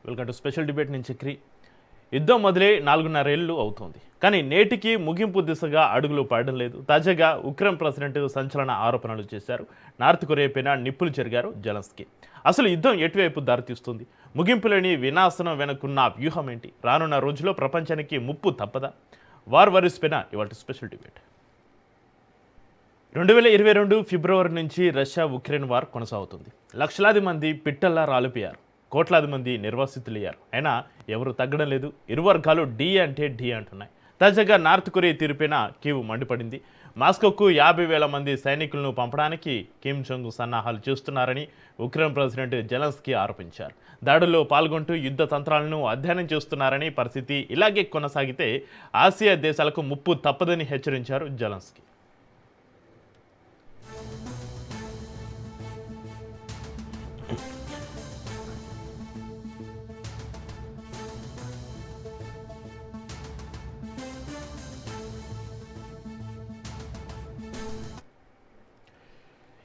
Welcome to special debate నుంచి చక్రి. యుద్ధం మొదలై 4.5 ఏళ్లు అవుతోంది, కానీ నేటికి ముగింపు దిశగా అడుగులు పడడం లేదు. తాజాగా ఉక్రెయిన్ ప్రెసిడెంట్ సంచలన ఆరోపణలు చేశారు. నార్త్ కొరియా పైన నిప్పులు చెరిగారు జెలెన్స్కీ. అసలు యుద్ధం ఎటువైపు దారితీస్తుంది? ముగింపులేని వినాశనం వెనుకున్న వ్యూహం ఏంటి? రానున్న రోజుల్లో ప్రపంచానికి ముప్పు తప్పదా? వార్ వరీస్ పైన ఇవాళ స్పెషల్ డిబేట్. 2022 ఫిబ్రవరి నుంచి రష్యా ఉక్రెయిన్ వార్ కొనసాగుతుంది. లక్షలాది మంది పిట్టల్లా రాలిపోయారు, కోట్లాది మంది నిర్వాసితులయ్యారు. అయినా ఎవరు తగ్గడం లేదు. ఇరు వర్గాలు ఢీ అంటే ఢీ అంటున్నాయి. తాజాగా నార్త్ కొరియా తీరుపైన కీవ్ మండిపడింది. మాస్కోకు 50,000 మంది సైనికులను పంపడానికి కిమ్ జోంగ్ సన్నాహాలు చేస్తున్నారని ఉక్రెయిన్ ప్రెసిడెంట్ జెలెన్స్కీ ఆరోపించారు. దాడుల్లో పాల్గొంటూ యుద్ధ తంత్రాలను అధ్యయనం చేస్తున్నారని, పరిస్థితి ఇలాగే కొనసాగితే ఆసియా దేశాలకు ముప్పు తప్పదని హెచ్చరించారు జెలెన్స్కీ.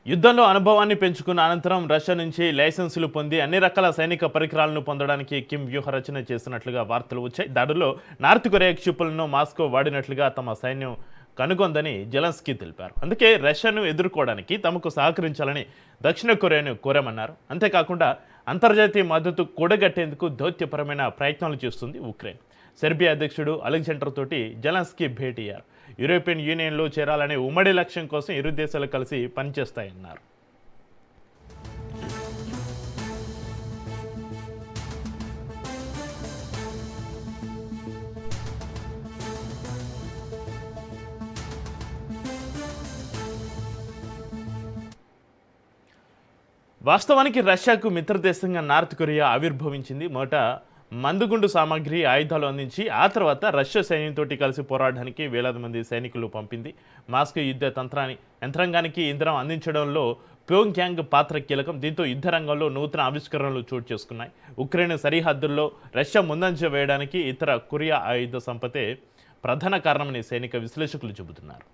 యుద్ధంలో అనుభవాన్ని పెంచుకున్న అనంతరం రష్యా నుంచి లైసెన్సులు పొంది అన్ని రకాల సైనిక పరికరాలను పొందడానికి కిమ్ వ్యూహరచన చేస్తున్నట్లుగా వార్తలు వచ్చాయి. దాడుల్లో నార్త్ కొరియా క్షిపణులను మాస్కో వాడినట్లుగా తమ సైన్యం కనుగొందని జెలెన్స్కీ తెలిపారు. అందుకే రష్యాను ఎదుర్కోవడానికి తమకు సహకరించాలని దక్షిణ కొరియాను కోరామన్నారు. అంతేకాకుండా అంతర్జాతీయ మద్దతు కూడగట్టేందుకు దౌత్యపరమైన ప్రయత్నాలు చేస్తుంది ఉక్రెయిన్. సెర్బియా అధ్యక్షుడు అలెగ్జాండర్ తోటి జెలెన్స్కీ భేటీ అయ్యారు. యూరోపియన్ యూనియన్లో చేరాలనే ఉమ్మడి లక్ష్యం కోసం ఇరు దేశాలు కలిసి పనిచేస్తాయన్నారు. వాస్తవానికి రష్యాకు మిత్రదేశంగా నార్త్ కొరియా ఆవిర్భవించింది. మొదట మందుగుండు సామాగ్రి, ఆయుధాలు అందించి ఆ తర్వాత రష్యా సైన్యంతో కలిసి పోరాడడానికి వేలాది మంది సైనికులు పంపింది. మాస్కో యుద్ధ యంత్రాంగానికి ఇంధనం అందించడంలో ప్యోంగ్యాంగ్ పాత్ర కీలకం. దీంతో యుద్ధ రంగంలో నూతన ఆవిష్కరణలు చోటు చేసుకున్నాయి. ఉక్రెయిన్ సరిహద్దుల్లో రష్యా ముందంజ వేయడానికి ఇతర కొరియా ఆయుధ సంపదే ప్రధాన కారణమని సైనిక విశ్లేషకులు చెబుతున్నారు.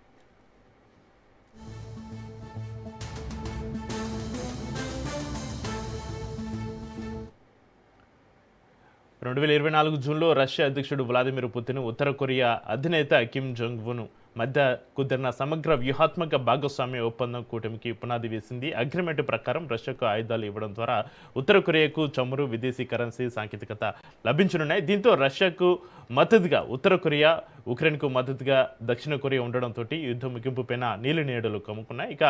2024 జూన్లో రష్యా అధ్యక్షుడు వ్లాదిమిర్ పుతిన్, ఉత్తర కొరియా అధినేత కిమ్ జోంగ్ ఉన్ మధ్య కుదిరిన సమగ్ర వ్యూహాత్మక భాగస్వామ్య ఒప్పందం కూటమికి పునాది వేసింది. అగ్రిమెంట్ ప్రకారం రష్యాకు ఆయుధాలు ఇవ్వడం ద్వారా ఉత్తర కొరియాకు చమురు, విదేశీ కరెన్సీ, సాంకేతికత లభించనున్నాయి. దీంతో రష్యాకు మద్దతుగా ఉత్తర కొరియా, ఉక్రెయిన్కు మద్దతుగా దక్షిణ కొరియా ఉండడంతో యుద్ధ ముగింపు పైన నీలి నీడలు కమ్ముకున్నాయి. ఇక